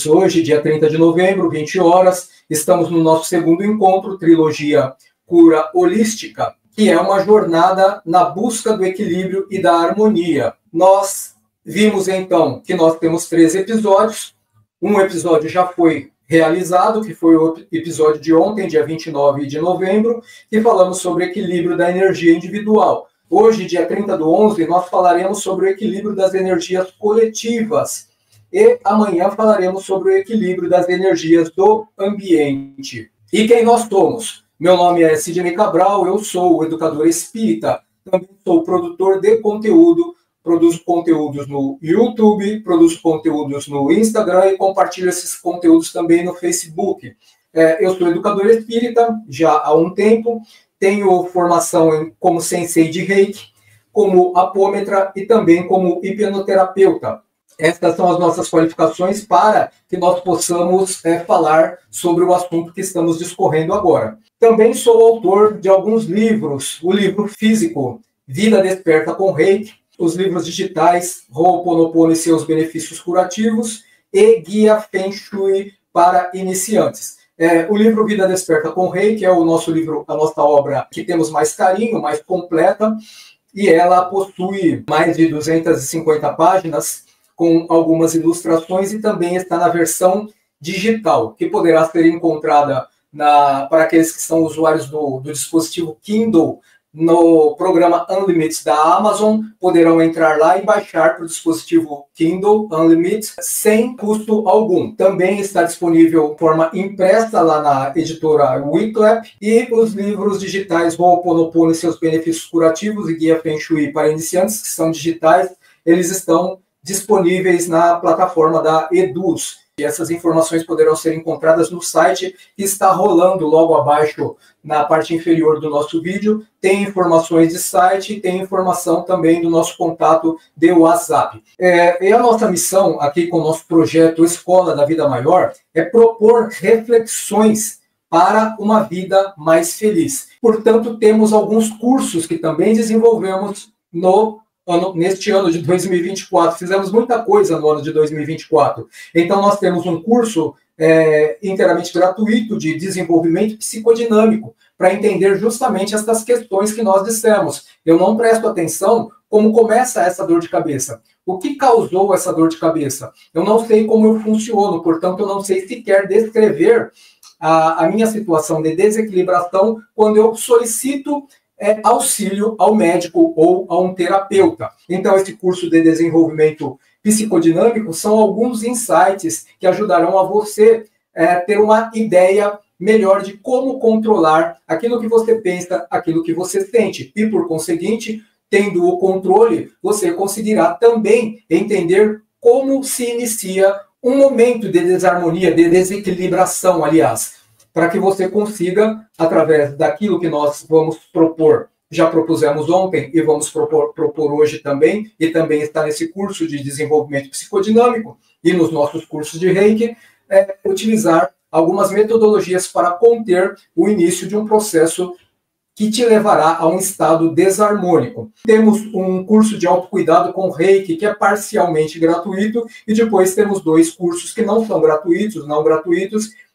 Hoje, dia 30 de novembro, 20 horas, estamos no nosso segundo encontro, Trilogia Cura Holística, que é uma jornada na busca do equilíbrio e da harmonia. Nós vimos, então, que nós temos 3 episódios. Um episódio já foi realizado, que foi o episódio de ontem, dia 29 de novembro, que falamos sobre o equilíbrio da energia individual. Hoje, dia 30/11, nós falaremos sobre o equilíbrio das energias coletivas. E amanhã falaremos sobre o equilíbrio das energias do ambiente. E quem nós somos? Meu nome é Sidney Cabral, eu sou educador espírita, também sou produtor de conteúdo, produzo conteúdos no YouTube, produzo conteúdos no Instagram e compartilho esses conteúdos também no Facebook. Eu sou educador espírita já há um tempo, tenho formação como sensei de Reiki, como apômetra e também como hipnoterapeuta. Essas são as nossas qualificações para que nós possamos falar sobre o assunto que estamos discorrendo agora. Também sou autor de alguns livros, o livro físico Vida Desperta com Reiki, os livros digitais Ho'oponopono e seus benefícios curativos e Guia Feng Shui para iniciantes. O livro Vida Desperta com Reiki é o nosso livro, a nossa obra que temos mais carinho, mais completa, e ela possui mais de 250 páginas, com algumas ilustrações, e também está na versão digital, que poderá ser encontrada para aqueles que são usuários do dispositivo Kindle, no programa Unlimited da Amazon, poderão entrar lá e baixar para o dispositivo Kindle Unlimited sem custo algum. Também está disponível de forma impressa lá na editora Wyclef, e os livros digitais Ho'oponopono e seus benefícios curativos e Guia Feng Shui para iniciantes, que são digitais, eles estão disponíveis na plataforma da Eduz. E essas informações poderão ser encontradas no site que está rolando logo abaixo na parte inferior do nosso vídeo. Tem informações de site, tem informação também do nosso contato de WhatsApp. E a nossa missão aqui com o nosso projeto Escola da Vida Maior é propor reflexões para uma vida mais feliz. Portanto, temos alguns cursos que também desenvolvemos neste ano de 2024. Fizemos muita coisa no ano de 2024. Então, nós temos um curso inteiramente gratuito de desenvolvimento psicodinâmico, para entender justamente essas questões que nós dissemos. Eu não presto atenção como começa essa dor de cabeça. O que causou essa dor de cabeça? Eu não sei como eu funciono, portanto, eu não sei sequer descrever a minha situação de desequilibração quando eu solicito auxílio ao médico ou a um terapeuta. Então, esse curso de desenvolvimento psicodinâmico são alguns insights que ajudarão a você ter uma ideia melhor de como controlar aquilo que você pensa, aquilo que você sente. E, por conseguinte, tendo o controle, você conseguirá também entender como se inicia um momento de desarmonia, de desequilibração, aliás, para que você consiga, através daquilo que nós vamos propor, já propusemos ontem e vamos propor hoje também, e também está nesse curso de desenvolvimento psicodinâmico e nos nossos cursos de Reiki, utilizar algumas metodologias para conter o início de um processo que te levará a um estado desarmônico. Temos um curso de autocuidado com Reiki, que é parcialmente gratuito, e depois temos 2 cursos que não são gratuitos,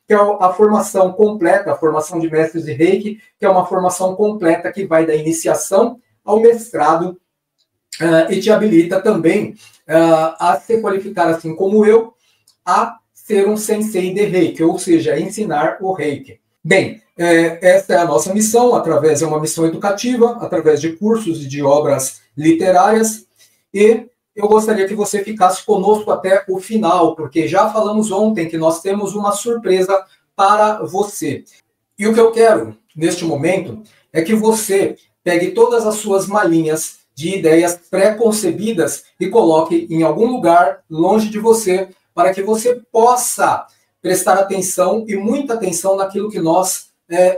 que é a formação completa, a formação de mestres de Reiki, que é uma formação completa que vai da iniciação ao mestrado e te habilita também a se qualificar, assim como eu, a ser um sensei de Reiki, ou seja, ensinar o Reiki. Bem, essa é a nossa missão, é uma missão educativa, através de cursos e de obras literárias, e eu gostaria que você ficasse conosco até o final, porque já falamos ontem que nós temos uma surpresa para você. E o que eu quero, neste momento, é que você pegue todas as suas malinhas de ideias pré-concebidas e coloque em algum lugar longe de você, para que você possa prestar atenção e muita atenção naquilo que nós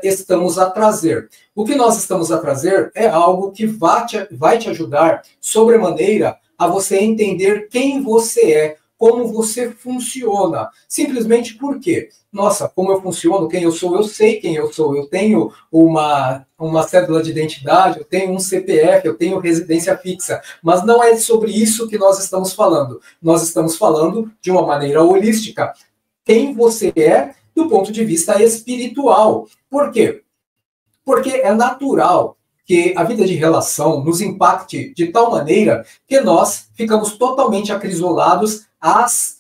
estamos a trazer. O que nós estamos a trazer é algo que vai te ajudar sobremaneira a você entender quem você é como você funciona. Simplesmente porque, nossa, como eu funciono, quem eu sou, eu sei quem eu sou, eu tenho uma cédula de identidade, eu tenho um CPF, eu tenho residência fixa, mas não é sobre isso que nós estamos falando. Nós estamos falando de uma maneira holística. Quem você é do ponto de vista espiritual. Por quê? Porque é natural que a vida de relação nos impacte de tal maneira que nós ficamos totalmente acrisolados às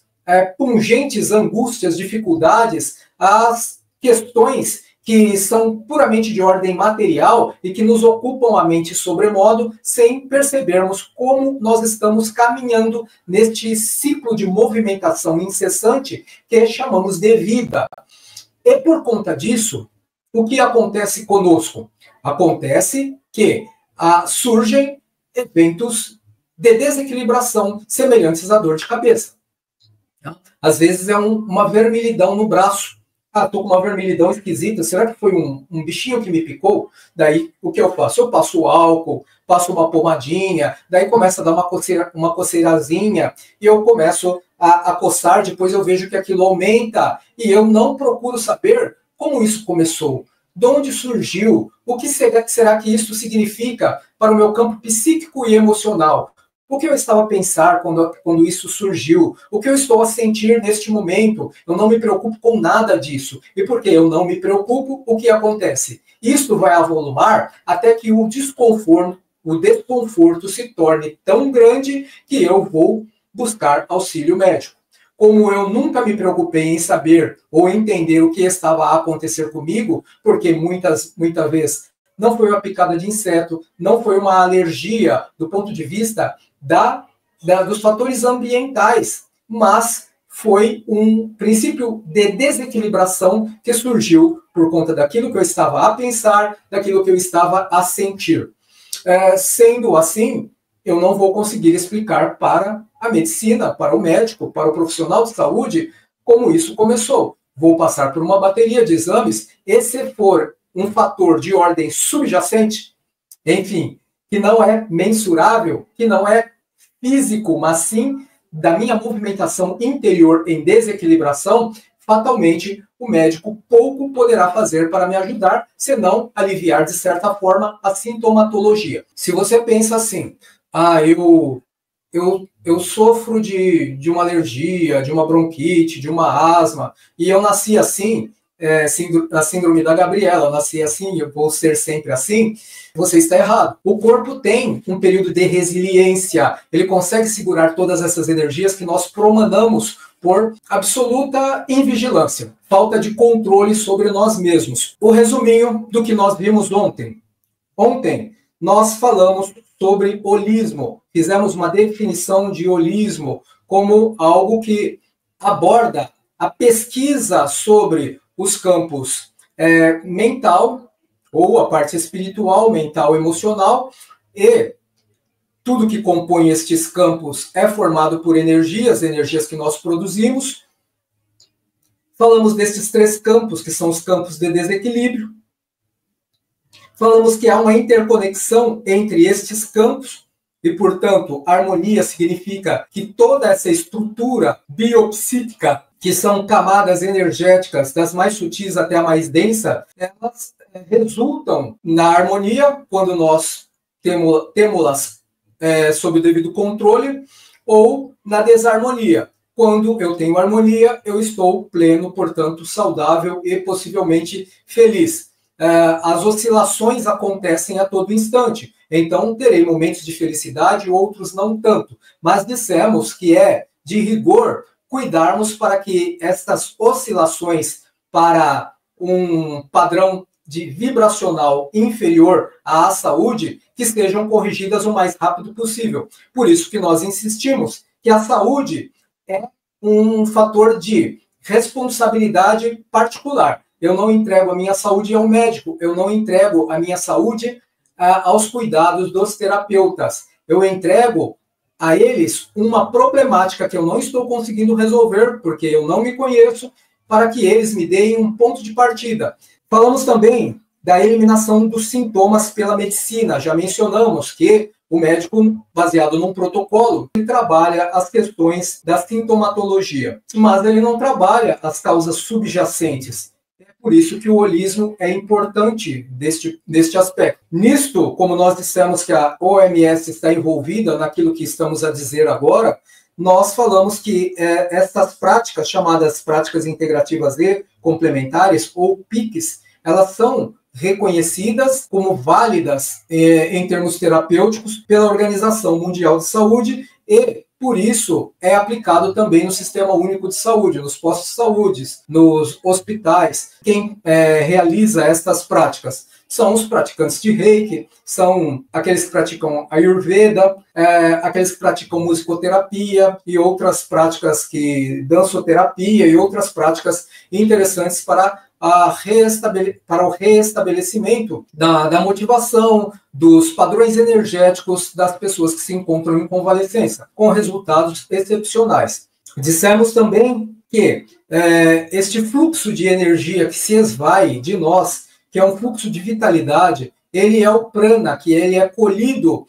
pungentes angústias, dificuldades, às questões que são puramente de ordem material e que nos ocupam a mente sobremodo, sem percebermos como nós estamos caminhando neste ciclo de movimentação incessante que chamamos de vida. E por conta disso, o que acontece conosco? Acontece que surgem eventos de desequilibração semelhantes à dor de cabeça. Às vezes é uma vermelhidão no braço. Estou com uma vermelhidão esquisita, será que foi um bichinho que me picou? Daí, o que eu faço? Eu passo álcool, passo uma pomadinha, daí começa a dar uma coceirazinha, e eu começo a coçar, depois eu vejo que aquilo aumenta, e eu não procuro saber como isso começou, de onde surgiu, o que será que isso significa para o meu campo psíquico e emocional. O que eu estava a pensar quando isso surgiu? O que eu estou a sentir neste momento? Eu não me preocupo com nada disso. E porque eu não me preocupo, o que acontece? Isto vai avolumar até que o desconforto se torne tão grande que eu vou buscar auxílio médico. Como eu nunca me preocupei em saber ou entender o que estava a acontecer comigo, porque muitas vezes não foi uma picada de inseto, não foi uma alergia do ponto de vista dos fatores ambientais, mas foi um princípio de desequilibração que surgiu por conta daquilo que eu estava a pensar, daquilo que eu estava a sentir. Sendo assim, eu não vou conseguir explicar para a medicina, para o médico, para o profissional de saúde, como isso começou. Vou passar por uma bateria de exames, e se for um fator de ordem subjacente, enfim, que não é mensurável, que não é físico, mas sim da minha movimentação interior em desequilibração, fatalmente o médico pouco poderá fazer para me ajudar, senão aliviar de certa forma a sintomatologia. Se você pensa assim, eu sofro de uma alergia, de uma bronquite, de uma asma, e eu nasci assim, a síndrome da Gabriela, eu nasci assim, eu vou ser sempre assim, você está errado. O corpo tem um período de resiliência, ele consegue segurar todas essas energias que nós promanamos por absoluta invigilância, falta de controle sobre nós mesmos. O resuminho do que nós vimos ontem. Ontem, nós falamos sobre holismo, fizemos uma definição de holismo como algo que aborda a pesquisa sobre os campos mental, ou a parte espiritual, mental, emocional, e tudo que compõe estes campos é formado por energias que nós produzimos. Falamos destes 3 campos, que são os campos de desequilíbrio. Falamos que há uma interconexão entre estes campos, e, portanto, harmonia significa que toda essa estrutura biopsíquica, que são camadas energéticas, das mais sutis até a mais densa, elas resultam na harmonia quando nós temos-las sob o devido controle, ou na desarmonia. Quando eu tenho harmonia, eu estou pleno, portanto, saudável e possivelmente feliz. As oscilações acontecem a todo instante. Então, terei momentos de felicidade, outros não tanto. Mas dissemos que é de rigor cuidarmos para que estas oscilações para um padrão de vibracional inferior à saúde, que sejam corrigidas o mais rápido possível. Por isso que nós insistimos que a saúde é um fator de responsabilidade particular. Eu não entrego a minha saúde ao médico, eu não entrego a minha saúde aos cuidados dos terapeutas. Eu entrego a eles uma problemática que eu não estou conseguindo resolver, porque eu não me conheço, para que eles me deem um ponto de partida. Falamos também da eliminação dos sintomas pela medicina. Já mencionamos que O médico, baseado num protocolo, ele trabalha as questões da sintomatologia, mas ele não trabalha as causas subjacentes. É por isso que o holismo é importante deste aspecto. Nisto, como nós dissemos que a OMS está envolvida naquilo que estamos a dizer agora, nós falamos que essas práticas, chamadas práticas integrativas e complementares, ou PICs, elas são reconhecidas como válidas em termos terapêuticos pela Organização Mundial de Saúde e, por isso, é aplicado também no Sistema Único de Saúde, nos postos de saúde, nos hospitais. Quem realiza estas práticas são os praticantes de Reiki, são aqueles que praticam Ayurveda, aqueles que praticam musicoterapia e outras práticas dançoterapia e outras práticas interessantes para o reestabelecimento da motivação, dos padrões energéticos das pessoas que se encontram em convalescência, com resultados excepcionais. Dissemos também que este fluxo de energia que se esvai de nós, que é um fluxo de vitalidade, ele é o prana, que ele é colhido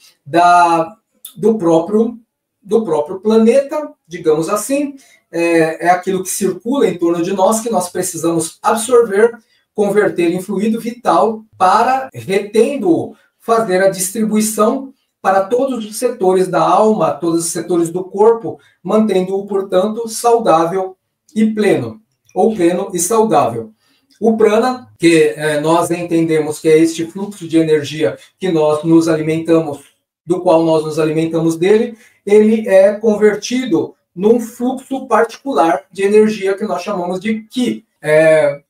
do próprio planeta, digamos assim, é aquilo que circula em torno de nós, que nós precisamos absorver, converter em fluido vital para, retendo, fazer a distribuição para todos os setores da alma, todos os setores do corpo, mantendo-o, portanto, saudável e pleno, ou pleno e saudável. O prana, que nós entendemos que é este fluxo de energia que nós nos alimentamos, do qual nós nos alimentamos dele, ele é convertido num fluxo particular de energia que nós chamamos de Ki.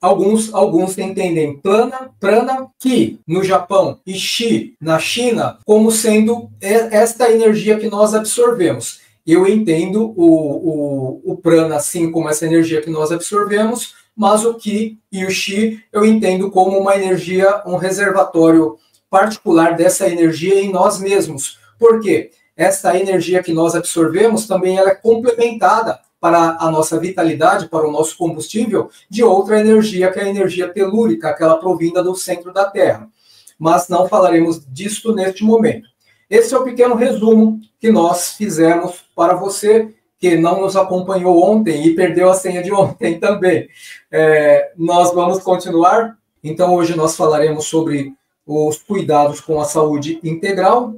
Alguns entendem prana, Ki no Japão e Shi na China como sendo esta energia que nós absorvemos. Eu entendo o prana assim como essa energia que nós absorvemos, mas o Ki e o Shi eu entendo como uma energia, um reservatório particular dessa energia em nós mesmos. Por quê? Essa energia que nós absorvemos também ela é complementada para a nossa vitalidade, para o nosso combustível, de outra energia, que é a energia telúrica, aquela provinda do centro da Terra. Mas não falaremos disso neste momento. Esse é o pequeno resumo que nós fizemos para você que não nos acompanhou ontem e perdeu a senha de ontem também. Nós vamos continuar. Então, hoje nós falaremos sobre os cuidados com a saúde integral.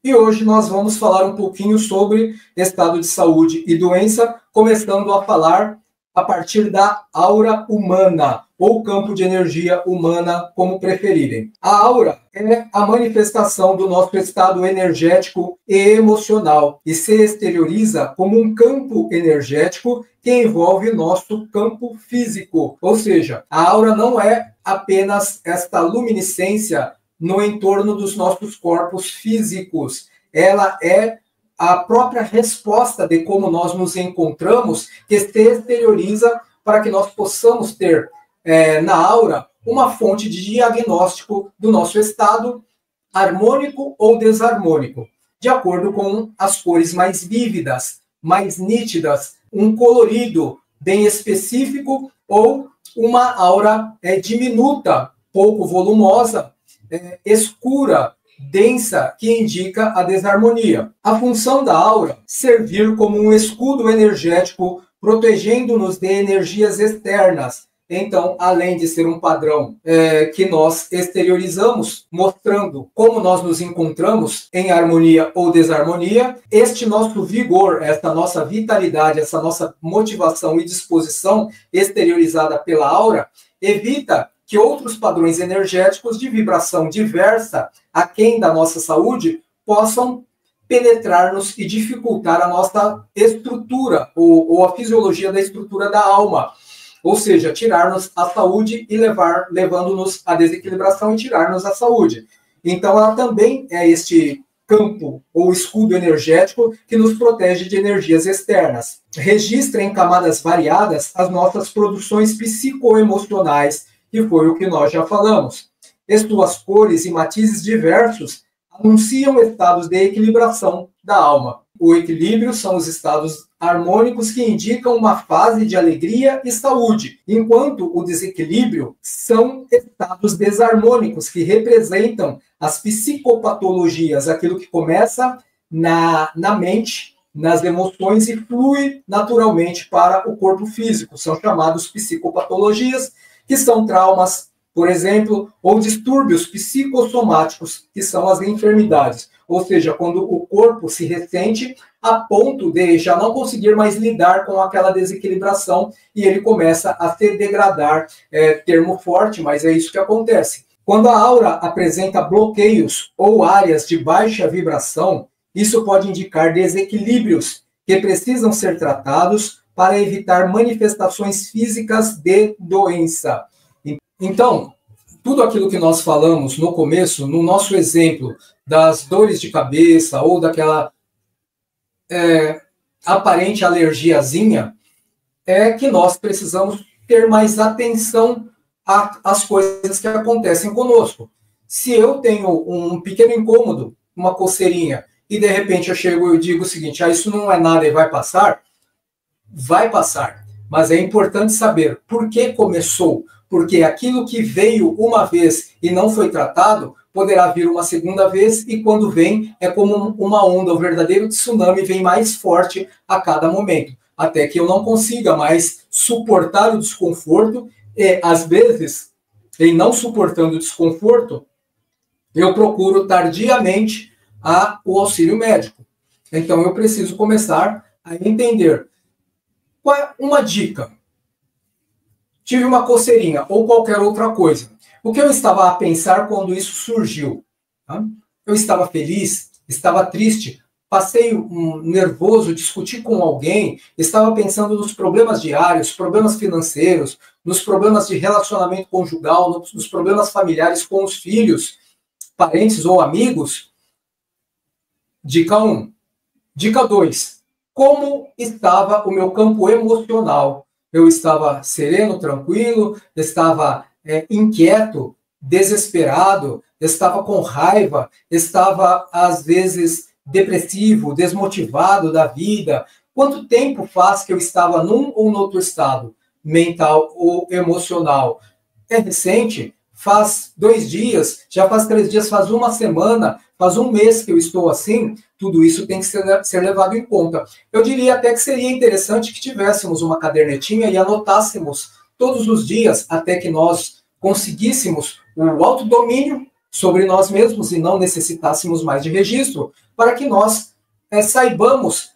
E hoje nós vamos falar um pouquinho sobre estado de saúde e doença, começando a falar a partir da aura humana, ou campo de energia humana, como preferirem. A aura é a manifestação do nosso estado energético e emocional e se exterioriza como um campo energético que envolve nosso campo físico. Ou seja, a aura não é apenas esta luminescência no entorno dos nossos corpos físicos. Ela é a própria resposta de como nós nos encontramos, que se exterioriza para que nós possamos ter na aura uma fonte de diagnóstico do nosso estado harmônico ou desarmônico, de acordo com as cores mais vívidas, mais nítidas, um colorido bem específico ou uma aura diminuta, pouco volumosa, escura, densa, que indica a desarmonia. A função da aura, servir como um escudo energético, protegendo-nos de energias externas. Então, além de ser um padrão que nós exteriorizamos, mostrando como nós nos encontramos em harmonia ou desarmonia, este nosso vigor, esta nossa vitalidade, essa nossa motivação e disposição exteriorizada pela aura, evita que outros padrões energéticos de vibração diversa, aquém da nossa saúde, possam penetrar-nos e dificultar a nossa estrutura, ou a fisiologia da estrutura da alma. Ou seja, tirar-nos a saúde e levando-nos à desequilibração e tirar-nos a saúde. Então, ela também é este campo ou escudo energético que nos protege de energias externas. Registra em camadas variadas as nossas produções psicoemocionais, que foi o que nós já falamos. As suas cores e matizes diversos anunciam estados de equilibração da alma. O equilíbrio são os estados harmônicos que indicam uma fase de alegria e saúde, enquanto o desequilíbrio são estados desarmônicos que representam as psicopatologias, aquilo que começa na mente, nas emoções e flui naturalmente para o corpo físico. São chamados psicopatologias, que são traumas, por exemplo, ou distúrbios psicossomáticos, que são as enfermidades. Ou seja, quando o corpo se ressente a ponto de já não conseguir mais lidar com aquela desequilibração e ele começa a se degradar. Termo forte, mas é isso que acontece. Quando a aura apresenta bloqueios ou áreas de baixa vibração, isso pode indicar desequilíbrios que precisam ser tratados para evitar manifestações físicas de doença. Então, tudo aquilo que nós falamos no começo, no nosso exemplo das dores de cabeça ou daquela aparente alergiazinha, é que nós precisamos ter mais atenção às coisas que acontecem conosco. Se eu tenho um pequeno incômodo, uma coceirinha, e de repente eu chego e digo o seguinte, isso não é nada e vai passar, mas é importante saber por que começou, porque aquilo que veio uma vez e não foi tratado, poderá vir uma segunda vez, e quando vem, é como uma onda, o verdadeiro tsunami vem mais forte a cada momento, até que eu não consiga mais suportar o desconforto, e às vezes, em não suportando o desconforto, eu procuro tardiamente o auxílio médico. Então eu preciso começar a entender. Uma dica. Tive uma coceirinha ou qualquer outra coisa. O que eu estava a pensar quando isso surgiu? Eu estava feliz, estava triste, passei nervoso, discuti com alguém, estava pensando nos problemas diários, problemas financeiros, nos problemas de relacionamento conjugal, nos problemas familiares com os filhos, parentes ou amigos. Dica 1. Dica 2. Como estava o meu campo emocional? Eu estava sereno, tranquilo, estava inquieto, desesperado, estava com raiva, estava, às vezes, depressivo, desmotivado da vida. Quanto tempo faz que eu estava num ou no outro estado, mental ou emocional? É recente? Faz 2 dias? Já faz 3 dias? Faz uma semana? Faz um mês que eu estou assim? Tudo isso tem que ser levado em conta. Eu diria até que seria interessante que tivéssemos uma cadernetinha e anotássemos todos os dias até que nós conseguíssemos o autodomínio sobre nós mesmos e não necessitássemos mais de registro, para que nós saibamos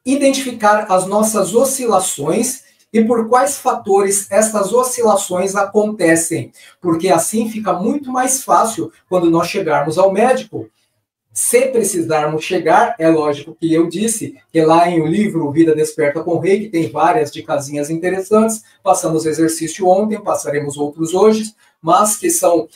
identificar as nossas oscilações e por quais fatores essas oscilações acontecem, porque assim fica muito mais fácil quando nós chegarmos ao médico. Se precisarmos chegar, é lógico que eu disse que lá em o livro Vida Desperta com Reiki tem várias dicasinhas interessantes, passamos exercício ontem, passaremos outros hoje, mas que são,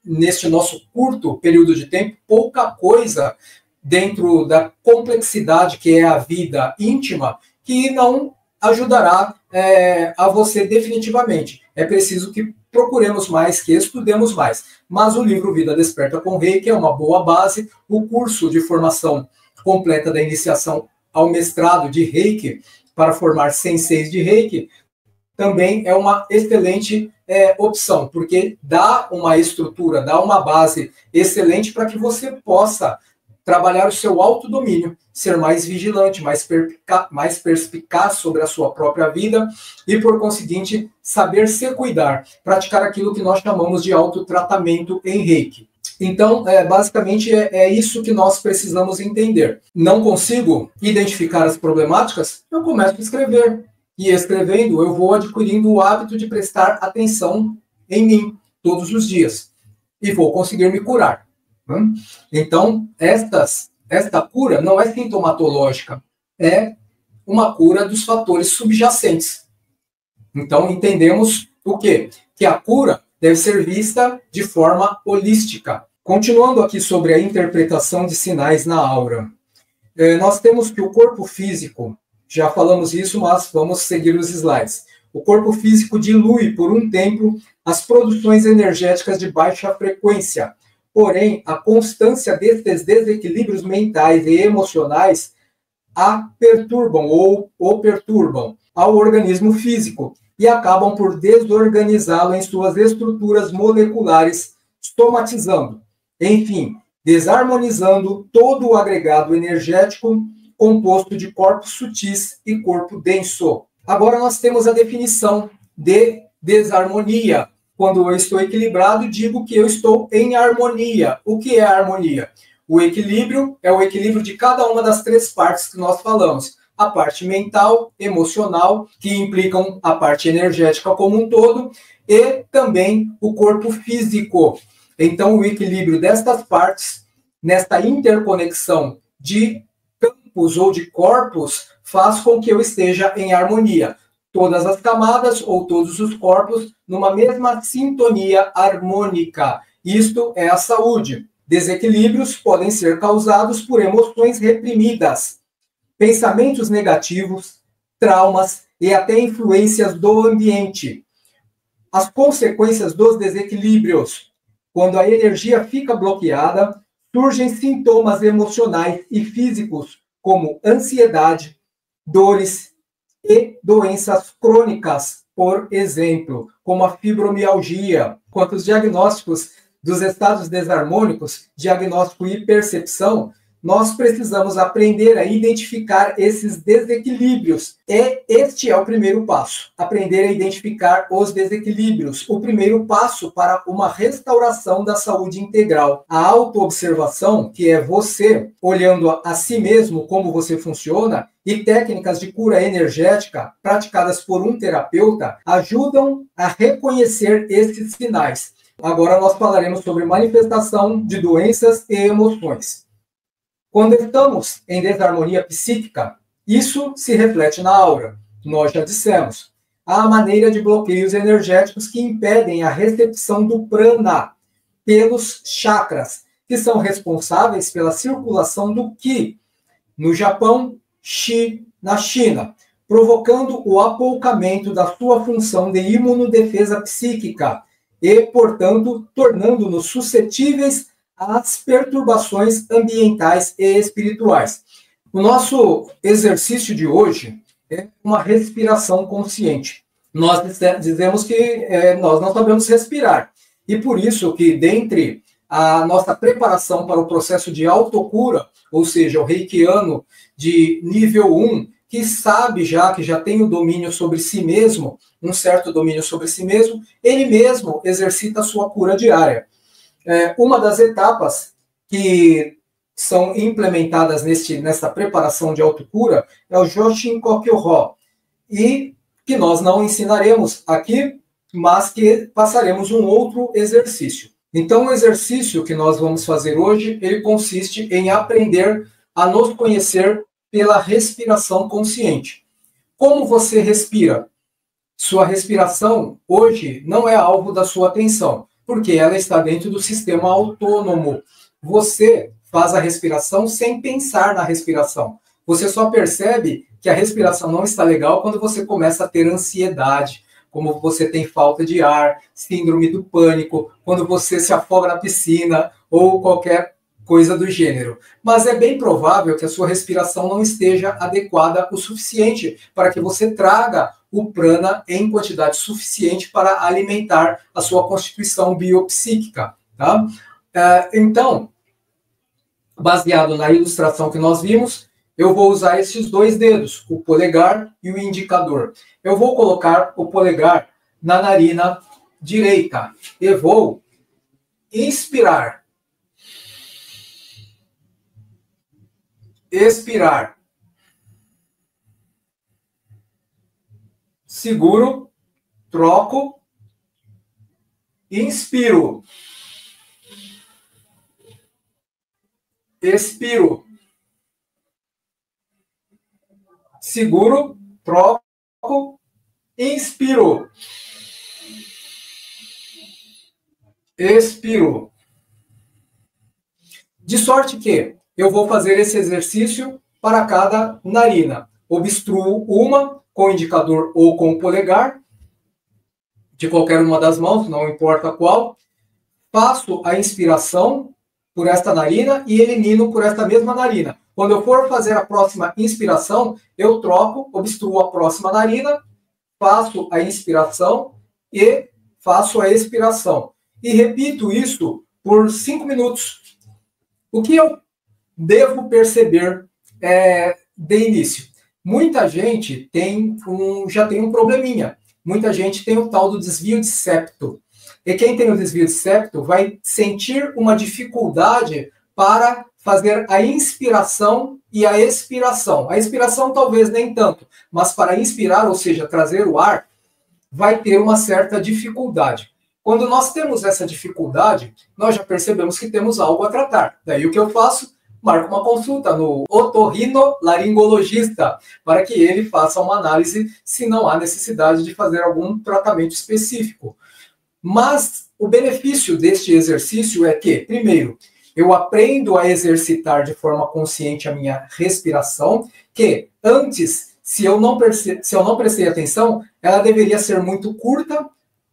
neste nosso curto período de tempo, pouca coisa dentro da complexidade que é a vida íntima, que não ajudará a você definitivamente. É preciso que procuremos mais, que estudemos mais. Mas o livro Vida Desperta com Reiki é uma boa base. O curso de formação completa da iniciação ao mestrado de Reiki para formar senseis de Reiki também é uma excelente opção, porque dá uma estrutura, dá uma base excelente para que você possa trabalhar o seu autodomínio, ser mais vigilante, mais perspicaz sobre a sua própria vida e, por conseguinte, saber se cuidar, praticar aquilo que nós chamamos de autotratamento em Reiki. Então, basicamente, é isso que nós precisamos entender. Não consigo identificar as problemáticas? Eu começo a escrever. E escrevendo, eu vou adquirindo o hábito de prestar atenção em mim todos os dias. E vou conseguir me curar. Então, esta cura não é sintomatológica, é uma cura dos fatores subjacentes. Então, entendemos o quê? Que a cura deve ser vista de forma holística. Continuando aqui sobre a interpretação de sinais na aura. Nós temos que o corpo físico, já falamos isso, mas vamos seguir os slides. O corpo físico dilui por um tempo as produções energéticas de baixa frequência, porém, a constância desses desequilíbrios mentais e emocionais a perturbam ou o perturbam ao organismo físico e acabam por desorganizá-lo em suas estruturas moleculares, somatizando, enfim, desarmonizando todo o agregado energético composto de corpos sutis e corpo denso. Agora nós temos a definição de desarmonia. Quando eu estou equilibrado, digo que eu estou em harmonia. O que é harmonia? O equilíbrio é o equilíbrio de cada uma das três partes que nós falamos. A parte mental, emocional, que implicam a parte energética como um todo, e também o corpo físico. Então, o equilíbrio destas partes, nesta interconexão de campos ou de corpos, faz com que eu esteja em harmonia. Todas as camadas ou todos os corpos numa mesma sintonia harmônica. Isto é a saúde. Desequilíbrios podem ser causados por emoções reprimidas, pensamentos negativos, traumas e até influências do ambiente. As consequências dos desequilíbrios. Quando a energia fica bloqueada, surgem sintomas emocionais e físicos, como ansiedade, dores e doenças crônicas, por exemplo, como a fibromialgia. Quanto aos diagnósticos dos estados desarmônicos, diagnóstico e percepção, nós precisamos aprender a identificar esses desequilíbrios. E este é o primeiro passo, aprender a identificar os desequilíbrios. O primeiro passo para uma restauração da saúde integral. A autoobservação, que é você olhando a si mesmo, como você funciona, e técnicas de cura energética praticadas por um terapeuta ajudam a reconhecer esses sinais. Agora nós falaremos sobre manifestação de doenças e emoções. Quando estamos em desarmonia psíquica, isso se reflete na aura. Nós já dissemos. Há maneira de bloqueios energéticos que impedem a recepção do prana pelos chakras, que são responsáveis pela circulação do Qi. No Japão, Qi na China, provocando o apoucamento da sua função de imunodefesa psíquica e, portanto, tornando-nos suscetíveis às perturbações ambientais e espirituais. O nosso exercício de hoje é uma respiração consciente. Nós dizemos que nós não sabemos respirar. E por isso que, dentre a nossa preparação para o processo de autocura, ou seja, o reikiano de nível 1, que sabe já, que já tem o domínio sobre si mesmo, um certo domínio sobre si mesmo, ele mesmo exercita a sua cura diária. Uma das etapas que são implementadas nessa preparação de autocura é o Joshin Kokyo-ho, e que nós não ensinaremos aqui, mas que passaremos um outro exercício. Então, o exercício que nós vamos fazer hoje, ele consiste em aprender a nos conhecer pela respiração consciente. Como você respira? Sua respiração hoje não é alvo da sua atenção, porque ela está dentro do sistema autônomo. Você faz a respiração sem pensar na respiração. Você só percebe que a respiração não está legal quando você começa a ter ansiedade, como você tem falta de ar, síndrome do pânico, quando você se afoga na piscina ou qualquer coisa do gênero. Mas é bem provável que a sua respiração não esteja adequada o suficiente para que você traga o prana em quantidade suficiente para alimentar a sua constituição biopsíquica. Tá? Então, baseado na ilustração que nós vimos, eu vou usar esses dois dedos, o polegar e o indicador. Eu vou colocar o polegar na narina direita e vou inspirar, expirar, seguro, troco, inspiro, expiro, seguro, troco, inspiro, expiro. De sorte que eu vou fazer esse exercício para cada narina. Obstruo uma com o indicador ou com o polegar, de qualquer uma das mãos, não importa qual. faço a inspiração por esta narina e elimino por esta mesma narina. Quando eu for fazer a próxima inspiração, eu troco, obstruo a próxima narina, faço a inspiração e faço a expiração. E repito isso por 5 minutos. O que eu devo perceber de início? Muita gente já tem um probleminha. Muita gente tem o tal do desvio de septo. E quem tem o desvio de septo vai sentir uma dificuldade para fazer a inspiração e a expiração. A expiração talvez nem tanto, mas para inspirar, ou seja, trazer o ar, vai ter uma certa dificuldade. Quando nós temos essa dificuldade, nós já percebemos que temos algo a tratar. Daí o que eu faço? Marco uma consulta no otorrinolaringologista para que ele faça uma análise se não há necessidade de fazer algum tratamento específico. Mas o benefício deste exercício é que, primeiro, eu aprendo a exercitar de forma consciente a minha respiração, que antes, se eu não prestei atenção, ela deveria ser muito curta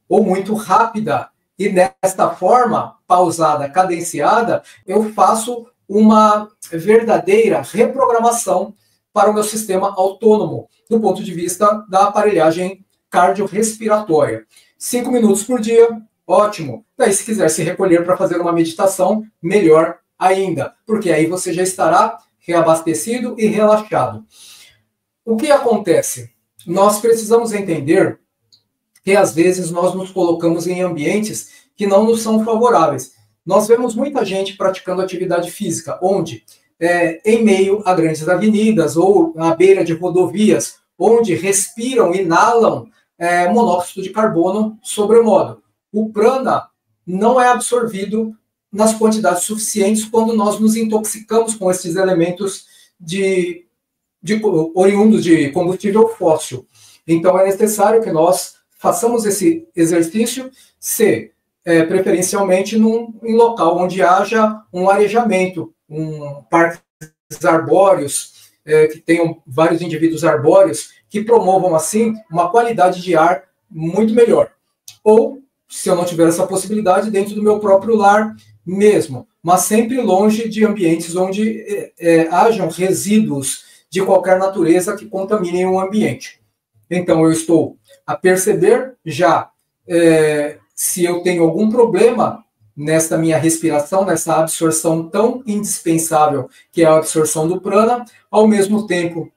ou muito rápida. E desta forma, pausada, cadenciada, eu faço uma verdadeira reprogramação para o meu sistema autônomo, do ponto de vista da aparelhagem cardiorrespiratória. 5 minutos por dia, ótimo. Daí, se quiser se recolher para fazer uma meditação, melhor ainda, porque aí você já estará reabastecido e relaxado. O que acontece? Nós precisamos entender que, às vezes, nós nos colocamos em ambientes que não nos são favoráveis. Nós vemos muita gente praticando atividade física, onde, em meio a grandes avenidas ou à beira de rodovias, onde respiram, inalam monóxido de carbono sobremodo. O prana não é absorvido nas quantidades suficientes quando nós nos intoxicamos com esses elementos oriundos de combustível fóssil. Então, é necessário que nós façamos esse exercício, preferencialmente em local onde haja um arejamento, parques arbóreos, que tenham vários indivíduos arbóreos, que promovam, assim, uma qualidade de ar muito melhor. Ou, se eu não tiver essa possibilidade, dentro do meu próprio lar mesmo, mas sempre longe de ambientes onde hajam resíduos de qualquer natureza que contaminem o ambiente. Então, eu estou a perceber já se eu tenho algum problema nesta minha respiração, nessa absorção tão indispensável que é a absorção do prana. Ao mesmo tempo,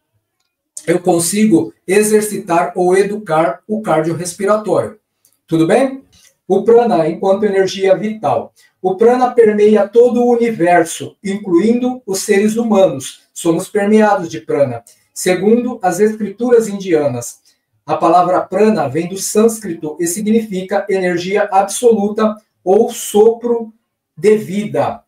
eu consigo exercitar ou educar o cardiorrespiratório. Tudo bem? O prana enquanto energia vital. O prana permeia todo o universo, incluindo os seres humanos. Somos permeados de prana. Segundo as escrituras indianas, a palavra prana vem do sânscrito e significa energia absoluta ou sopro de vida.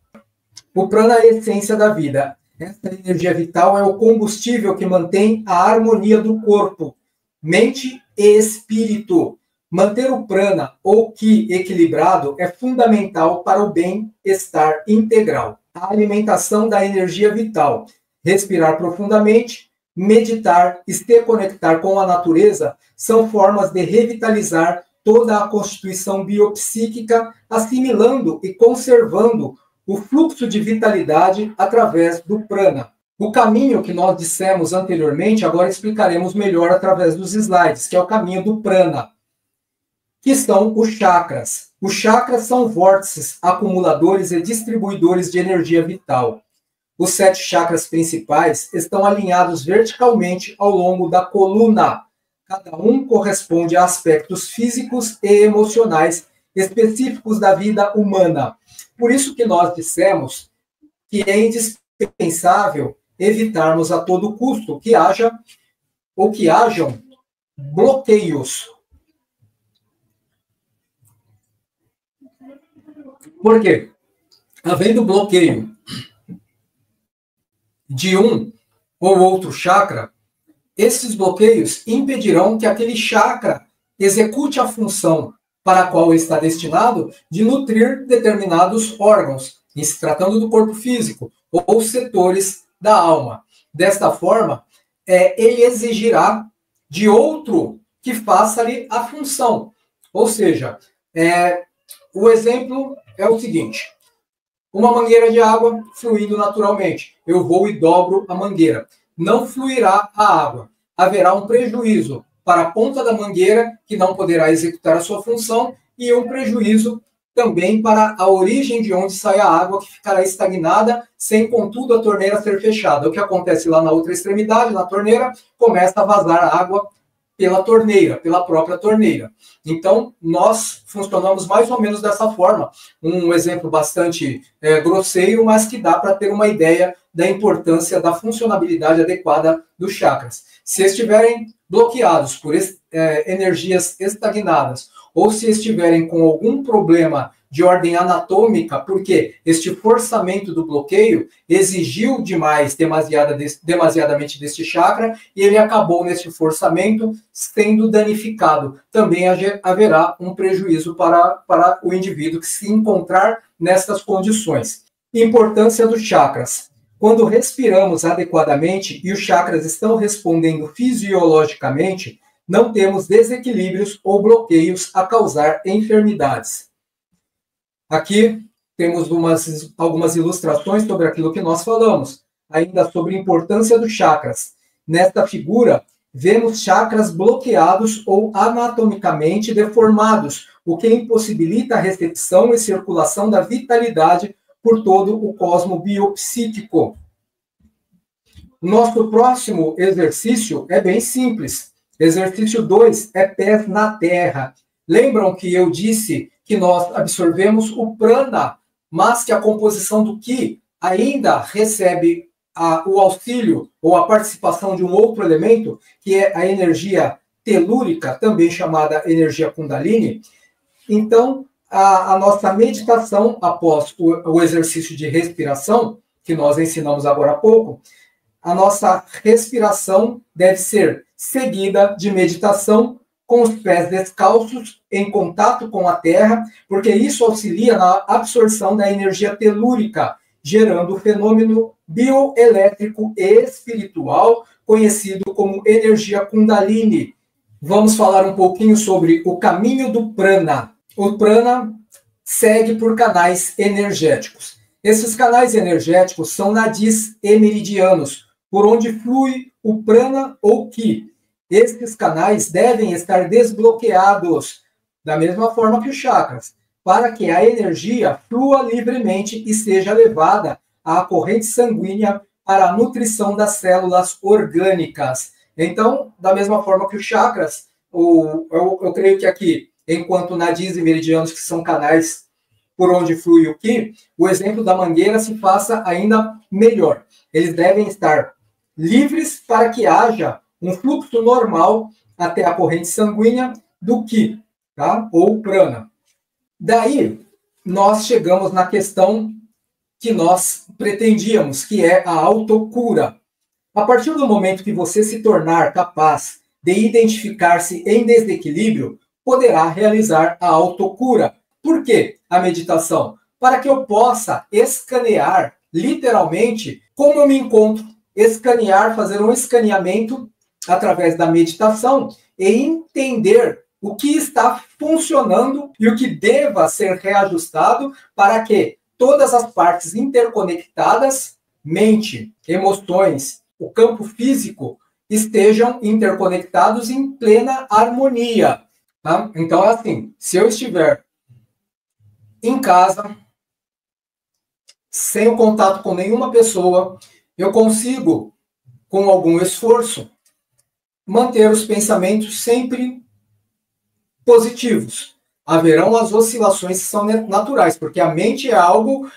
O prana é a essência da vida. Essa energia vital é o combustível que mantém a harmonia do corpo, mente e espírito. Manter o prana ou ki equilibrado é fundamental para o bem-estar integral. A alimentação da energia vital. Respirar profundamente, meditar e se conectar com a natureza são formas de revitalizar toda a constituição biopsíquica, assimilando e conservando o fluxo de vitalidade através do prana. O caminho que nós dissemos anteriormente, agora explicaremos melhor através dos slides, que é o caminho do prana, que são os chakras. Os chakras são vórtices acumuladores e distribuidores de energia vital. Os 7 chakras principais estão alinhados verticalmente ao longo da coluna. Cada um corresponde a aspectos físicos e emocionais específicos da vida humana. Por isso que nós dissemos que é indispensável evitarmos a todo custo que hajam bloqueios. Por quê? Havendo bloqueio de um ou outro chakra, esses bloqueios impedirão que aquele chakra execute a função para a qual está destinado de nutrir determinados órgãos, em se tratando do corpo físico, ou setores da alma. Desta forma, ele exigirá de outro que faça-lhe a função. Ou seja, o exemplo é o seguinte: uma mangueira de água fluindo naturalmente. Eu vou e dobro a mangueira. Não fluirá a água. Haverá um prejuízo para a ponta da mangueira, que não poderá executar a sua função, e um prejuízo também para a origem de onde sai a água, que ficará estagnada, sem, contudo, a torneira ser fechada. O que acontece lá na outra extremidade, na torneira, começa a vazar água pela torneira, pela própria torneira. Então, nós funcionamos mais ou menos dessa forma. Um exemplo bastante grosseiro, mas que dá para ter uma ideia da importância da funcionabilidade adequada dos chakras. Se estiverem bloqueados por energias estagnadas, ou se estiverem com algum problema de ordem anatômica, porque este forçamento do bloqueio exigiu demais, demasiadamente deste chakra, e ele acabou neste forçamento sendo danificado. Também haverá um prejuízo para o indivíduo que se encontrar nessas condições. Importância dos chakras. Quando respiramos adequadamente e os chakras estão respondendo fisiologicamente, não temos desequilíbrios ou bloqueios a causar enfermidades. Aqui temos algumas ilustrações sobre aquilo que nós falamos, ainda sobre a importância dos chakras. Nesta figura, vemos chakras bloqueados ou anatomicamente deformados, o que impossibilita a recepção e circulação da vitalidade por todo o cosmo biopsíquico. Nosso próximo exercício é bem simples. Exercício 2 é pés na terra. Lembram que eu disse que nós absorvemos o prana, mas que a composição do Ki ainda recebe o auxílio ou a participação de um outro elemento, que é a energia telúrica, também chamada energia Kundalini. Então, a nossa meditação após o exercício de respiração, que nós ensinamos agora há pouco, a nossa respiração deve ser seguida de meditação com os pés descalços, em contato com a terra, porque isso auxilia na absorção da energia telúrica, gerando o fenômeno bioelétrico e espiritual, conhecido como energia Kundalini. Vamos falar um pouquinho sobre o caminho do prana. O prana segue por canais energéticos. Esses canais energéticos são nadis e meridianos, por onde flui o prana ou ki. Esses canais devem estar desbloqueados, da mesma forma que os chakras, para que a energia flua livremente e seja levada à corrente sanguínea para a nutrição das células orgânicas. Então, da mesma forma que os chakras, eu creio que aqui, enquanto nadis e meridianos, que são canais por onde flui o Ki, o exemplo da mangueira se faça ainda melhor. Eles devem estar livres para que haja um fluxo normal até a corrente sanguínea do Ki, tá? Ou prana. Daí, nós chegamos na questão que nós pretendíamos, que é a autocura. A partir do momento que você se tornar capaz de identificar-se em desequilíbrio, poderá realizar a autocura. Por quê? A meditação? Para que eu possa escanear, literalmente, como eu me encontro. Escanear, fazer um escaneamento através da meditação e entender o que está funcionando e o que deva ser reajustado para que todas as partes interconectadas, mente, emoções, o campo físico, estejam interconectados em plena harmonia. Tá? Então, é assim, se eu estiver em casa, sem o contato com nenhuma pessoa, eu consigo, com algum esforço, manter os pensamentos sempre positivos. Haverão as oscilações que são naturais, porque a mente é algo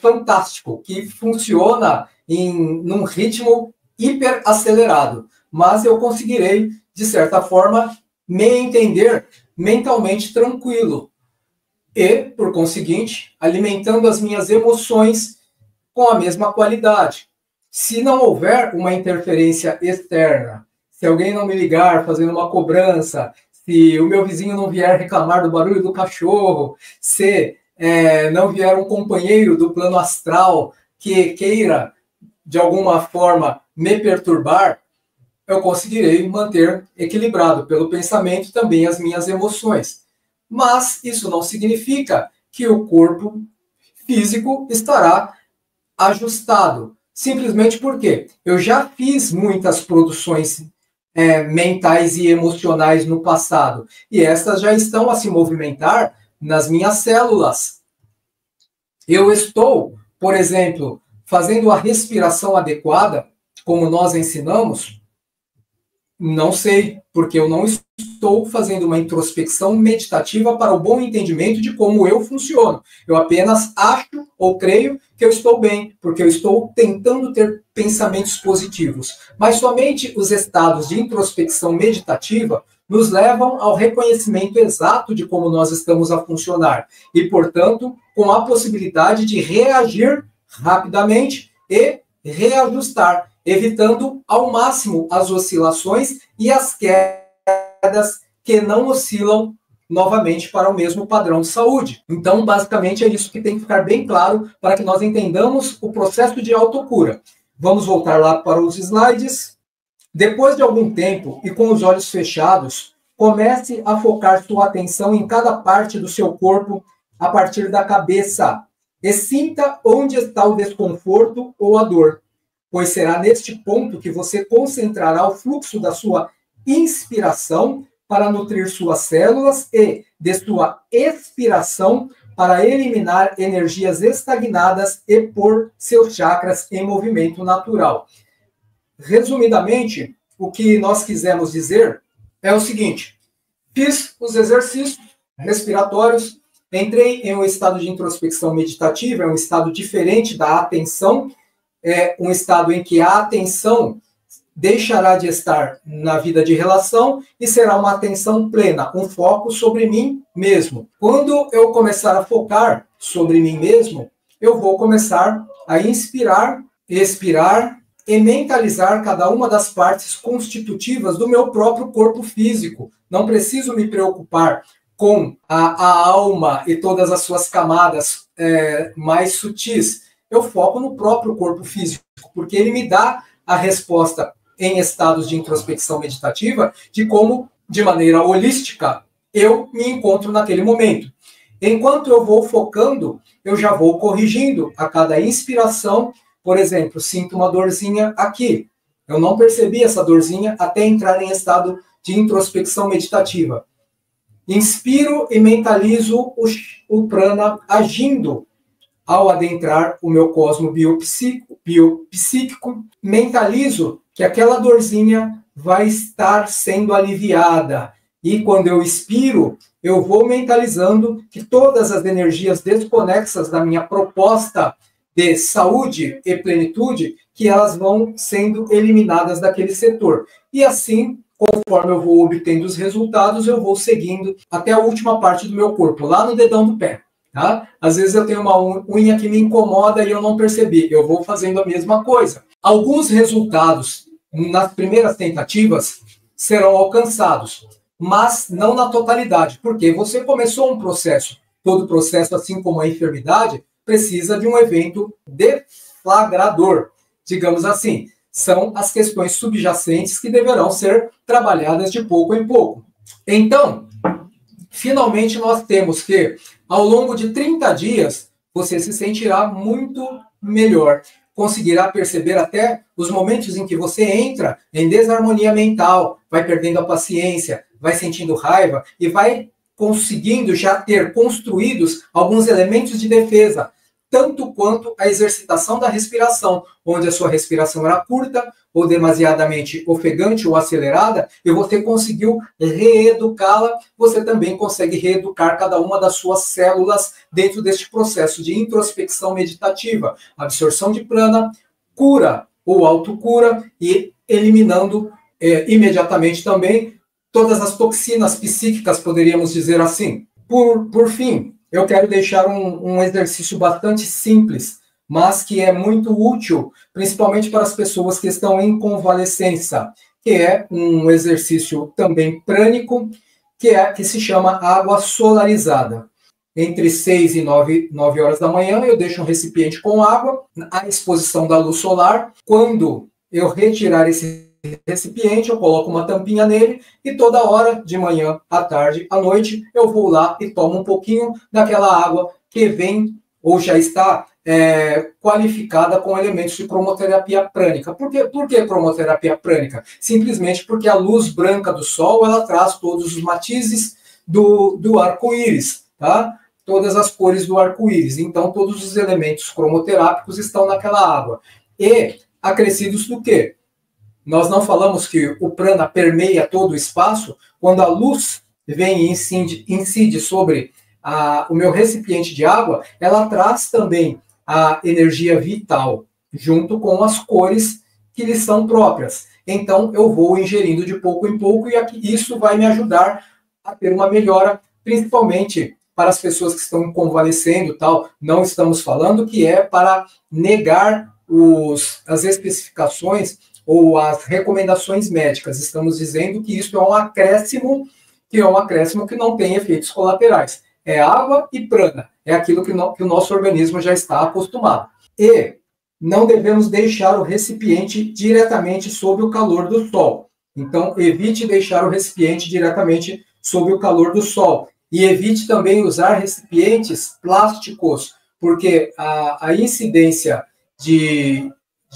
fantástico, que funciona num ritmo hiper acelerado. Mas eu conseguirei, de certa forma, me entender mentalmente tranquilo. E, por conseguinte, alimentando as minhas emoções com a mesma qualidade. Se não houver uma interferência externa, se alguém não me ligar fazendo uma cobrança, se o meu vizinho não vier reclamar do barulho do cachorro, se não vier um companheiro do plano astral que queira, de alguma forma, me perturbar, eu conseguirei manter equilibrado pelo pensamento também as minhas emoções. Mas isso não significa que o corpo físico estará ajustado. Simplesmente porque eu já fiz muitas produções mentais e emocionais no passado, e estas já estão a se movimentar nas minhas células. Eu estou, por exemplo, fazendo a respiração adequada, como nós ensinamos? Não sei, porque eu não estou fazendo uma introspecção meditativa para o bom entendimento de como eu funciono. Eu apenas acho ou creio que eu estou bem, porque eu estou tentando ter pensamentos positivos. Mas somente os estados de introspecção meditativa nos levam ao reconhecimento exato de como nós estamos a funcionar. E, portanto, com a possibilidade de reagir rapidamente e reajustar, evitando ao máximo as oscilações e as quedas que não oscilam novamente para o mesmo padrão de saúde. Então, basicamente, é isso que tem que ficar bem claro para que nós entendamos o processo de autocura. Vamos voltar lá para os slides. Depois de algum tempo e com os olhos fechados, comece a focar sua atenção em cada parte do seu corpo a partir da cabeça e sinta onde está o desconforto ou a dor, pois será neste ponto que você concentrará o fluxo da sua inspiração para nutrir suas células e de sua expiração para eliminar energias estagnadas e pôr seus chakras em movimento natural. Resumidamente, o que nós quisemos dizer é o seguinte: fiz os exercícios respiratórios, entrei em um estado de introspecção meditativa, é um estado diferente da atenção, é um estado em que a atenção deixará de estar na vida de relação e será uma atenção plena, um foco sobre mim mesmo. Quando eu começar a focar sobre mim mesmo, eu vou começar a inspirar, expirar e mentalizar cada uma das partes constitutivas do meu próprio corpo físico. Não preciso me preocupar com a alma e todas as suas camadas mais sutis. Eu foco no próprio corpo físico, porque ele me dá a resposta em estados de introspecção meditativa de como, de maneira holística, eu me encontro naquele momento. Enquanto eu vou focando, eu já vou corrigindo a cada inspiração. Por exemplo, sinto uma dorzinha aqui. Eu não percebi essa dorzinha até entrar em estado de introspecção meditativa. Inspiro e mentalizo o prana agindo ao adentrar o meu cosmo biopsíquico. Mentalizo que aquela dorzinha vai estar sendo aliviada. E quando eu expiro, eu vou mentalizando que todas as energias desconexas da minha proposta de saúde e plenitude, que elas vão sendo eliminadas daquele setor. E assim, conforme eu vou obtendo os resultados, eu vou seguindo até a última parte do meu corpo, lá no dedão do pé. Tá? Às vezes eu tenho uma unha que me incomoda e eu não percebi. Eu vou fazendo a mesma coisa. Alguns resultados nas primeiras tentativas serão alcançados, mas não na totalidade, porque você começou um processo. Todo processo, assim como a enfermidade, precisa de um evento deflagrador, digamos assim. São as questões subjacentes que deverão ser trabalhadas de pouco em pouco. Então, finalmente nós temos que, ao longo de 30 dias, você se sentirá muito melhor. Conseguirá perceber até os momentos em que você entra em desarmonia mental, vai perdendo a paciência, vai sentindo raiva e vai conseguindo já ter construídos alguns elementos de defesa, tanto quanto a exercitação da respiração, onde a sua respiração era curta, ou demasiadamente ofegante ou acelerada, e você conseguiu reeducá-la, você também consegue reeducar cada uma das suas células dentro deste processo de introspecção meditativa, absorção de prana, cura ou autocura, e eliminando imediatamente também todas as toxinas psíquicas, poderíamos dizer assim. Por fim, eu quero deixar um exercício bastante simples, mas que é muito útil, principalmente para as pessoas que estão em convalescença, que é um exercício também prânico, que se chama água solarizada. Entre 6 e 9 horas da manhã, eu deixo um recipiente com água à exposição da luz solar. Quando eu retirar esse recipiente, eu coloco uma tampinha nele e toda hora, de manhã, à tarde, à noite, eu vou lá e tomo um pouquinho daquela água que vem ou já está qualificada com elementos de cromoterapia prânica. Por que cromoterapia prânica? Simplesmente porque a luz branca do Sol ela traz todos os matizes do arco-íris, tá? Todas as cores do arco-íris. Então, todos os elementos cromoterápicos estão naquela água. E acrescidos do quê? Nós não falamos que o prana permeia todo o espaço? Quando a luz vem e incide sobre o meu recipiente de água, ela traz também a energia vital, junto com as cores que lhe são próprias. Então, eu vou ingerindo de pouco em pouco, e isso vai me ajudar a ter uma melhora, principalmente para as pessoas que estão convalescendo e tal. Não estamos falando que é para negar as especificações ou as recomendações médicas. Estamos dizendo que isso é um acréscimo, que não tem efeitos colaterais. É água e prana. É aquilo que o nosso organismo já está acostumado. E não devemos deixar o recipiente diretamente sob o calor do sol. Então, evite deixar o recipiente diretamente sob o calor do sol. E evite também usar recipientes plásticos, porque a incidência de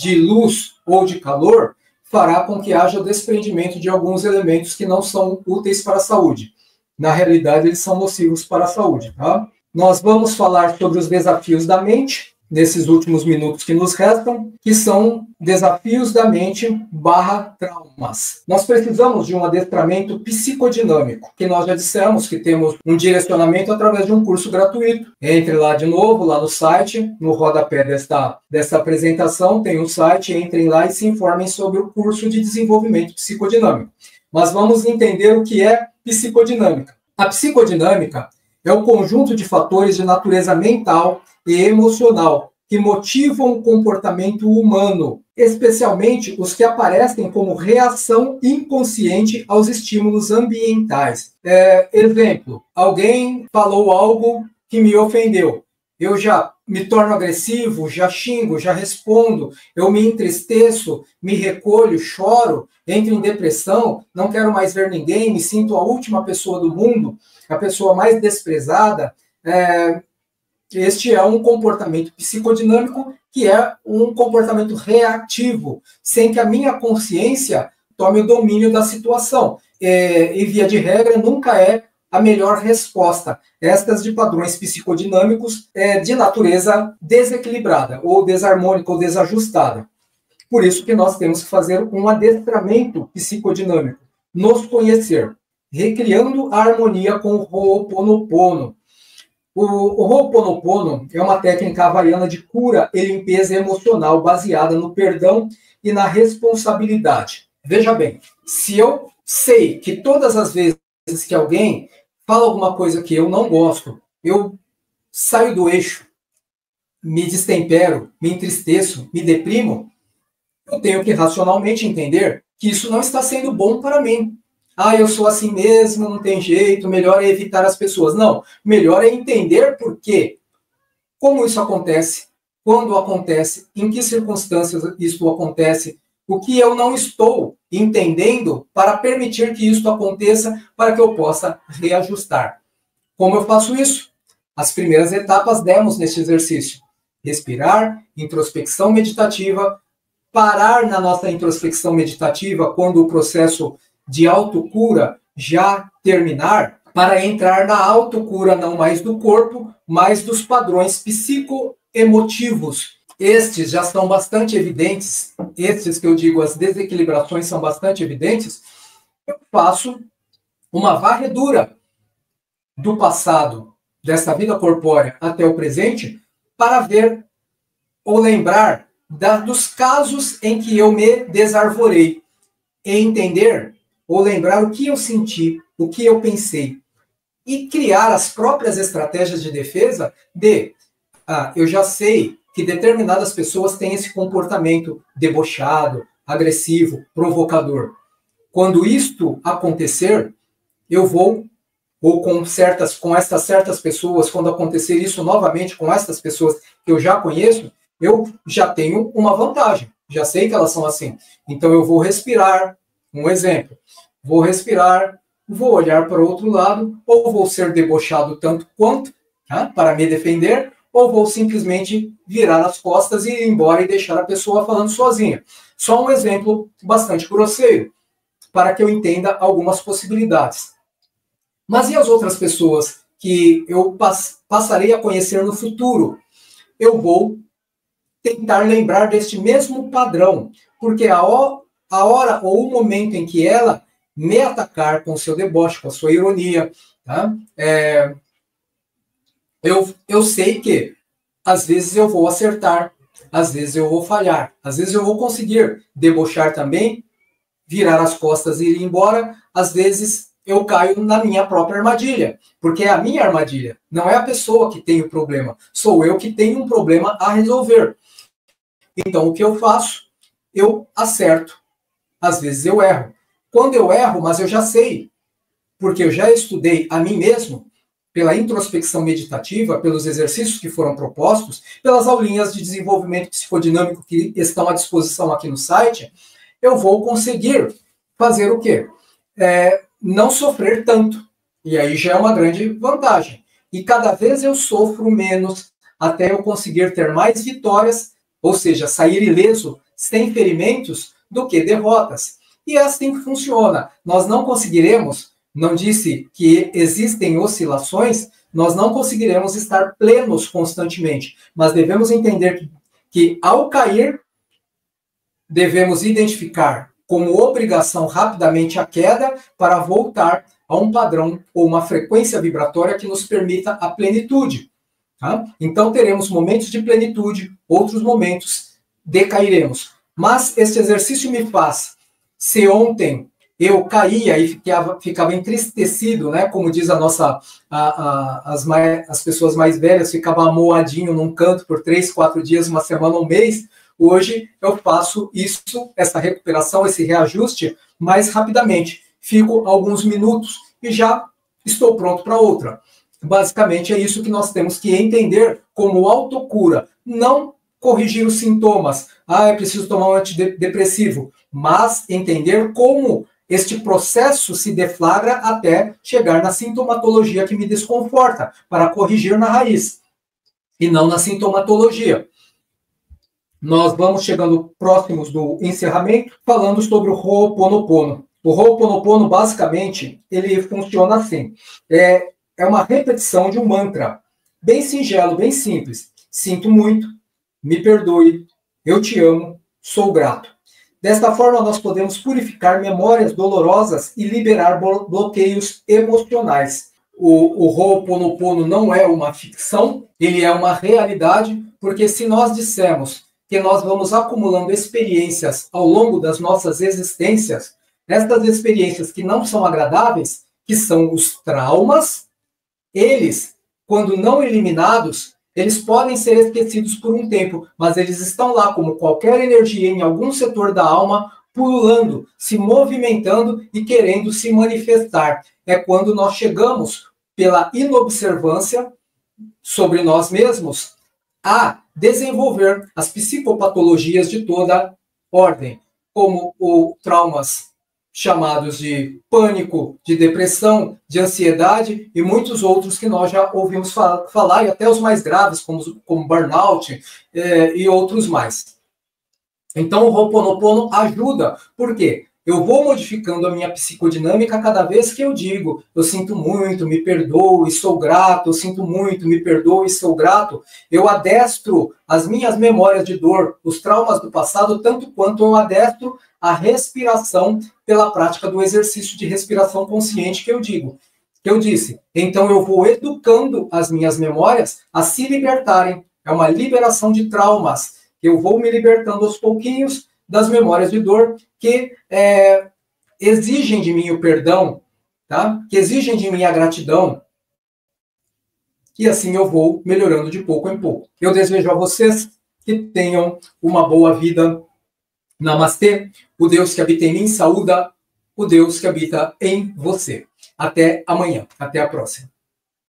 luz ou de calor fará com que haja o desprendimento de alguns elementos que não são úteis para a saúde. Na realidade, eles são nocivos para a saúde. Tá? Nós vamos falar sobre os desafios da mente, nesses últimos minutos que nos restam, que são desafios da mente / traumas. Nós precisamos de um adestramento psicodinâmico, que nós já dissemos que temos um direcionamento através de um curso gratuito. Entre lá de novo, lá no site, no rodapé desta apresentação, tem um site, entrem lá e se informem sobre o curso de desenvolvimento psicodinâmico. Mas vamos entender o que é psicodinâmica. A psicodinâmica é o conjunto de fatores de natureza mental e emocional que motivam o comportamento humano, especialmente os que aparecem como reação inconsciente aos estímulos ambientais. Exemplo, alguém falou algo que me ofendeu. Eu já me torno agressivo, já xingo, já respondo, eu me entristeço, me recolho, choro, entro em depressão, não quero mais ver ninguém, me sinto a última pessoa do mundo, a pessoa mais desprezada. Este é um comportamento psicodinâmico, que é um comportamento reativo, sem que a minha consciência tome o domínio da situação. E, via de regra, nunca é a melhor resposta. Estas de padrões psicodinâmicos de natureza desequilibrada, ou desarmônica, ou desajustada. Por isso que nós temos que fazer um adestramento psicodinâmico, nos conhecer, recriando a harmonia com o Ho'oponopono. O Ho'oponopono é uma técnica havaiana de cura e limpeza emocional baseada no perdão e na responsabilidade. Veja bem, se eu sei que todas as vezes que alguém fala alguma coisa que eu não gosto, eu saio do eixo, me destempero, me entristeço, me deprimo, eu tenho que racionalmente entender que isso não está sendo bom para mim. Eu sou assim mesmo, não tem jeito, melhor é evitar as pessoas. Não, melhor é entender por quê. Como isso acontece, quando acontece, em que circunstâncias isso acontece, o que eu não estou entendendo para permitir que isso aconteça, para que eu possa reajustar. Como eu faço isso? As primeiras etapas demos neste exercício. Respirar, introspecção meditativa, parar na nossa introspecção meditativa quando o processo de autocura já terminar, para entrar na autocura não mais do corpo, mas dos padrões psicoemotivos. Estes já são bastante evidentes, estes que eu digo, as desequilibrações são bastante evidentes. Eu faço uma varredura do passado, dessa vida corpórea até o presente, para ver ou lembrar dos casos em que eu me desarvorei, e entender ou lembrar o que eu senti, o que eu pensei, e criar as próprias estratégias de defesa eu já sei que determinadas pessoas têm esse comportamento debochado, agressivo, provocador. Quando isto acontecer, eu vou, ou com estas certas pessoas, quando acontecer isso novamente com estas pessoas que eu já conheço, eu já tenho uma vantagem, já sei que elas são assim. Então eu vou respirar, um exemplo, vou respirar, vou olhar para o outro lado, ou vou ser debochado tanto quanto, para me defender, ou vou simplesmente virar as costas e ir embora e deixar a pessoa falando sozinha. Só um exemplo bastante grosseiro, para que eu entenda algumas possibilidades. Mas e as outras pessoas que eu passarei a conhecer no futuro? Eu vou tentar lembrar deste mesmo padrão, porque a hora ou o momento em que ela me atacar com o seu deboche, com a sua ironia, tá? Eu sei que às vezes eu vou acertar, às vezes eu vou falhar, às vezes eu vou conseguir debochar também, virar as costas e ir embora, às vezes eu caio na minha própria armadilha, porque é a minha armadilha, não é a pessoa que tem o problema, sou eu que tenho um problema a resolver. Então, o que eu faço? Eu acerto. Às vezes eu erro. Quando eu erro, mas eu já sei, porque eu já estudei a mim mesmo, pela introspecção meditativa, pelos exercícios que foram propostos, pelas aulinhas de desenvolvimento psicodinâmico que estão à disposição aqui no site, eu vou conseguir fazer o quê? Não sofrer tanto. E aí já é uma grande vantagem. E cada vez eu sofro menos, até eu conseguir ter mais vitórias, ou seja, sair ileso, sem ferimentos, do que derrotas. E é assim que funciona. Nós não conseguiremos, não disse que existem oscilações, nós não conseguiremos estar plenos constantemente, mas devemos entender que ao cair, devemos identificar como obrigação rapidamente a queda para voltar a um padrão ou uma frequência vibratória que nos permita a plenitude. Tá? Então teremos momentos de plenitude, outros momentos decairemos. Mas este exercício me faz, se ontem eu caía e ficava entristecido, né? Como diz as pessoas mais velhas, ficava amoadinho num canto por 3, 4 dias, uma semana, um mês. Hoje eu faço essa recuperação, esse reajuste mais rapidamente. Fico alguns minutos e já estou pronto para outra. Basicamente é isso que nós temos que entender como autocura. Não corrigir os sintomas. É preciso tomar um antidepressivo. Mas entender como este processo se deflagra até chegar na sintomatologia que me desconforta, para corrigir na raiz, e não na sintomatologia. Nós vamos chegando próximos do encerramento, falando sobre o Ho'oponopono. O Ho'oponopono, basicamente, ele funciona assim. É uma repetição de um mantra, bem singelo, bem simples. Sinto muito, me perdoe, eu te amo, sou grato. Desta forma, nós podemos purificar memórias dolorosas e liberar bloqueios emocionais. O Ho'oponopono não é uma ficção, ele é uma realidade, porque se nós dissermos que nós vamos acumulando experiências ao longo das nossas existências, estas experiências que não são agradáveis, que são os traumas, eles, quando não eliminados, eles podem ser esquecidos por um tempo, mas eles estão lá como qualquer energia em algum setor da alma, pululando, se movimentando e querendo se manifestar. É quando nós chegamos, pela inobservância sobre nós mesmos, a desenvolver as psicopatologias de toda ordem, como os traumas chamados de pânico, de depressão, de ansiedade e muitos outros que nós já ouvimos falar, e até os mais graves, como burnout e outros mais. Então, o Ho'oponopono ajuda. Por quê? Eu vou modificando a minha psicodinâmica cada vez que eu digo, eu sinto muito, me perdoo e sou grato, eu sinto muito, me perdoo e sou grato. Eu adestro as minhas memórias de dor, os traumas do passado, tanto quanto eu adestro a respiração pela prática do exercício de respiração consciente que eu disse. Então eu vou educando as minhas memórias a se libertarem. É uma liberação de traumas. Eu vou me libertando aos pouquinhos das memórias de dor que exigem de mim o perdão, tá? Que exigem de mim a gratidão. E assim eu vou melhorando de pouco em pouco. Eu desejo a vocês que tenham uma boa vida. Namastê. O Deus que habita em mim saúda o Deus que habita em você. Até amanhã. Até a próxima.